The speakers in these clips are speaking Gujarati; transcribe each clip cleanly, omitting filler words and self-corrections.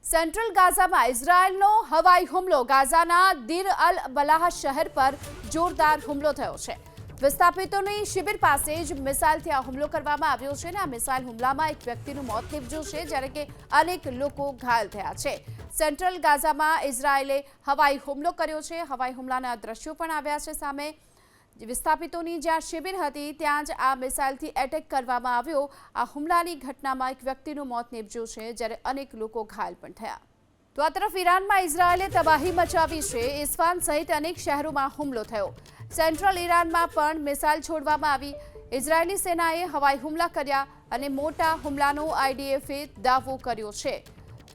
સેન્ટ્રલ ગાઝામાં ઇઝરાયલનો હવાઈ હુમલો ગાઝાના દીર અલ બલાહ શહેર પર જોરદાર હુમલો થયો છે। વિસ્થાપિતોની શિબિર પાસે જ મિસાઇલથી આ હુમલો કરવામાં આવ્યો છે અને આ મિસાઇલ હુમલામાં એક વ્યક્તિનું મોત નીપજ્યું છે જ્યારે કે અનેક લોકો ઘાયલ થયા છે। સેન્ટ્રલ ગાઝામાં ઇઝરાયલે હવાઈ હુમલો કર્યો છે। હવાઈ હુમલાના દ્રશ્યો પણ આવ્યા છે સામે। વિસ્થાપિતોની જ્યાં શિબિર હતી ત્યાં જ આ મિસાઇલથી એટેક કરવામાં આવ્યો। આ હુમલાની ઘટનામાં એક વ્યક્તિનું મોત નીપજ્યું છે જ્યારે અનેક લોકો ઘાયલ પણ થયા। તો આ તરફ ઈરાનમાં ઇઝરાયલે તબાહી મચાવી છે। ઇસ્ફાન સહિત અનેક શહેરોમાં હુમલો થયો। સેન્ટ્રલ ઈરાનમાં પણ મિસાઇલ છોડવામાં આવી। ઇઝરાયેલી સેનાએ હવાઈ હુમલા કર્યા અને મોટા હુમલાનો આઈડીએફે દાવો કર્યો છે।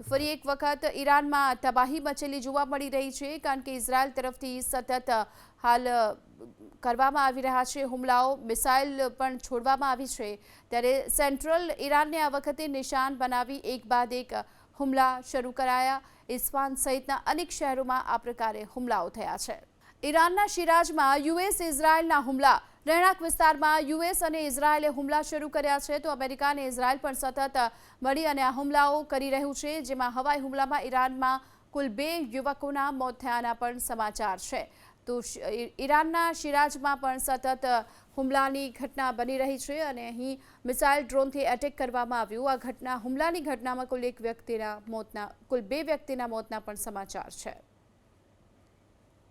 ફરી એક વખત ઈરાનમાં તબાહી મચેલી જોવા મળી રહી છે કારણ કે ઇઝરાયલ તરફથી સતત હાલ કરવામાં આવી રહ્યા છે હુમલાઓ। મિસાઇલ પણ છોડવામાં આવી છે ત્યારે સેન્ટ્રલ ઈરાનને આ વખતે નિશાન બનાવી એક બાદ એક હુમલા શરૂ કરાયા। ઇસ્ફાન સહિતના અનેક શહેરોમાં આ પ્રકારે હુમલાઓ થયા છે। ઈરાનના શિરાજમાં યુએસ ઇઝરાયલના હુમલા। રહેણાંક વિસ્તારમાં યુએસ અને ઇઝરાયલે હુમલા શરૂ કર્યા છે તો અમેરિકા અને ઇઝરાયલ પણ સતત મળી અને આ હુમલાઓ કરી રહ્યું છે જેમાં હવાઈ હુમલામાં ઈરાનમાં કુલ 2 યુવકોના મોત થયાના પણ સમાચાર છે। તો ઈરાનના શિરાજમાં પણ સતત હુમલાની ઘટના બની રહી છે અને અહીં મિસાઇલ ડ્રોનથી એટેક કરવામાં આવ્યું। આ હુમલાની ઘટનામાં કુલ 2 વ્યક્તિના મોતના પણ સમાચાર છે।